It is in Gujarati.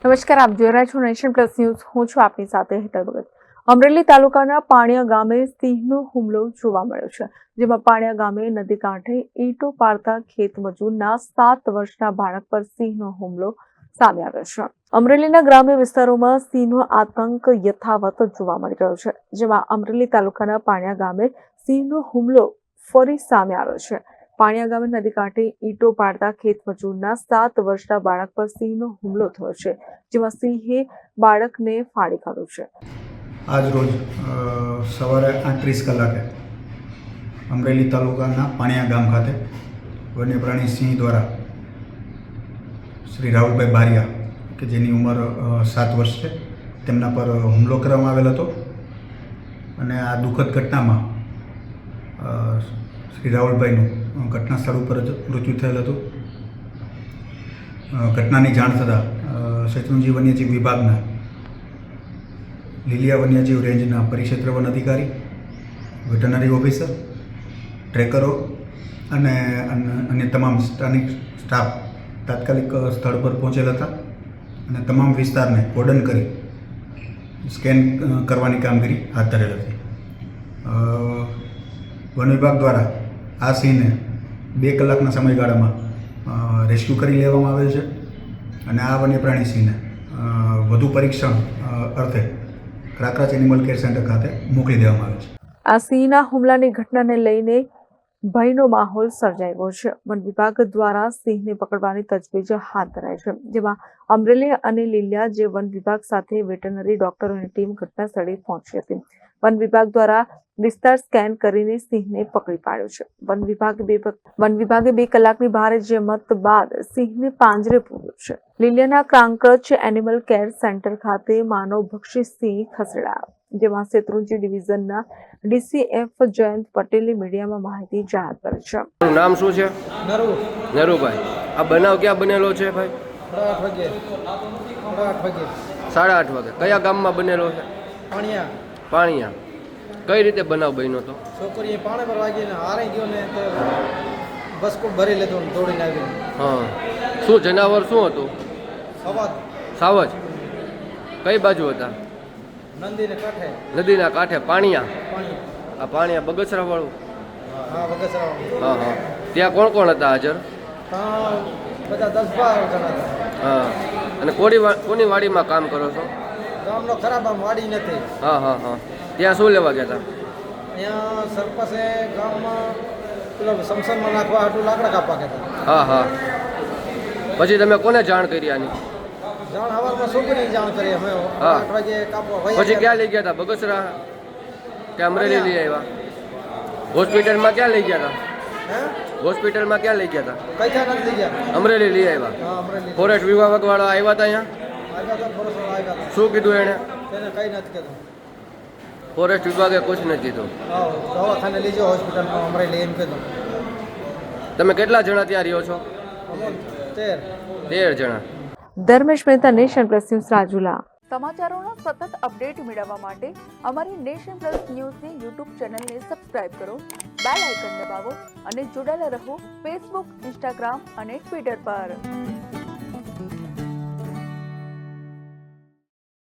નમસ્કાર, આપ જોઈ રહ્યા છો નેશન પ્લસ ન્યૂઝ. હું છું આપની સાથે હેતલ ભગત. અમરેલી તાલુકાના પાણિયા ગામે સિંહનો હુમલો જોવા મળ્યો છે, જેમાં પાણિયા ગામે નદી કાંઠે ઈંટો પાડતા ખેત મજૂરના 7 વર્ષના બાળક પર સિંહનો હુમલો સામે આવ્યો છે. અમરેલીના ગ્રામ્ય વિસ્તારોમાં સિંહનો આતંક યથાવત જોવા મળી રહ્યો છે, જેમાં અમરેલી તાલુકાના પાણિયા ગામે સિંહનો હુમલો ફરી સામે આવ્યો છે. પાણિયા ગામે નદી કાંઠે ઈંટો પાડતા ખેત મજૂરના 7 વર્ષના બાળક પર સિંહનો હુમલો થયો છે, જેમાં સિંહે બાળકને ફાડી ખાધું છે. આજ રોજ સવારે 38 કલાકે અમરેલી તાલુકાના પાણિયા ગામ ખાતે વન્ય પ્રાણી સિંહ દ્વારા શ્રી રાહુલભાઈ બારિયા કે જેની ઉંમર 7 વર્ષ છે તેમના પર હુમલો કરવામાં આવેલ હતો અને આ દુઃખદ ઘટનામાં શ્રી રાહુલભાઈનું ઘટના સ્થળ ઉપર જ મૃત્યુ થયેલ હતું. ઘટનાની જાણ થતાં શેત્રુંજી વન્યજીવ વિભાગના લીલિયા વન્યજીવ રેન્જના પરિક્ષેત્ર વન અધિકારી, વેટરનરી ઓફિસર, ટ્રેકરો અને અન્ય તમામ સ્થાનિક સ્ટાફ તાત્કાલિક સ્થળ પર પહોંચેલ હતા અને તમામ વિસ્તારને કોર્ડન કરી સ્કેન કરવાની કામગીરી હાથ ધરેલ હતી. વન વિભાગ દ્વારા આ સિંહને 2 કલાકના સમયગાળામાં રેસ્ક્યુ કરી લેવામાં આવેલ છે અને આ વન્ય પ્રાણી સિંહને વધુ પરીક્ષણ અર્થે ક્રાકરાચ એનિમલ કેર સેન્ટર ખાતે મોકલી દેવામાં આવે છે. આ સિંહના હુમલાની ઘટનાને લઈને ભયનો માહોલ સર્જાયો છે. વન વિભાગ દ્વારા સિંહને પકડવાની તજવીજ હાથ ધરાઈ છે, જેમાં અમરેલી અને લીલિયા જે વન વિભાગ સાથે વેટરનરી ડોક્ટરોની ટીમ ઘટના સ્થળે પહોંચી હતી. વન વિભાગ દ્વારા વિસ્તાર સ્કેન કરીને સિંહને પકડી પાડ્યો છે. વન વિભાગે 2 કલાકની ભારે જહેમત બાદ સિંહને પાંજરે પૂર્યો છે. લીલિયાના ક્રાકરચ એનિમલ કેર સેન્ટર ખાતે માનવભક્ષી સિંહ ખસેડાયો, જેમાં શેત્રુંજી ડિવિઝનના ડીસીએફ જયંત પટેલે મીડિયામાં માહિતી જાહેર કરી છે. નામ શું છે? નરુભાઈ. આ બનાવ ક્યાં બનેલો છે ભાઈ? 8:30 વાગે. કયા ગામમાં બનેલો છે? પાણિયા. કઈ રીતે બનાવ બન્યો હતો? છોકરીએ પાણી પર વાગીને હારી ગયો ને તો બસ કો ભરી લીધો ને દોડીને આવી. હા. શું જનાવર શું હતું? સાવજ. કઈ બાજુ હતા? નદીના કાંઠે. પાણિયા. આ પાણિયા બગસરા વાળું? હા, બગસરા. હા હા. ત્યાં કોણ કોણ હતા હાજર? બધા 10-12 જણા હતા. હા. અને કોની વાડીમાં કામ કરો છો? ગામનો ખરાબ આમ વાડી નથી. હા હા હા. ત્યાં શું લેવા ગયા હતા? ત્યાં સરપંચે ગામમાં પેલો સમસનમાં નાખવા હાટું લાકડા કાપવા ગયા હતા. હા હા. પછી તમે કોને જાણ કરી આની? જાણ સવારમાં છોકરી જાણ કરી અમે. 8 વાગે કાપવા. પછી ક્યાં લઈ ગયા હતા? બગસરા કે અમરેલી લઈ આવ્યા? હોસ્પિટલમાં ક્યાં લઈ ગયા હતા? હોસ્પિટલમાં ક્યાં લઈ ગયા હતા? કઈ ત્યાં નથી લઈ ગયા? અમરેલી લઈ આવ્યા. ફોરેસ્ટ વિભાગ વાળા આવ્યા હતા અહીંયા? શું કીધું એને? કઈ નથી કીધું. ફોરેસ્ટ વિભાગે કુછ નથી કીધું. દવાખાને લઈ જાઓ હોસ્પિટલમાં અમરેલી એમ કીધું. તમે કેટલા જણા ત્યાં રહ્યો છો? 13 જણા. Dharmesh Mehta, Nation Plus News, Rajula. સમાચારોના સતત અપડેટ મેળવવા માટે અમારી નેશન પ્લસ ન્યૂઝની યુટ્યુબ ચેનલને સબસ્ક્રાઇબ કરો, બેલ આઇકન દબાવો અને જોડાયેલા રહો ફેસબુક, ઇન્સ્ટાગ્રામ અને ટ્વિટર પર.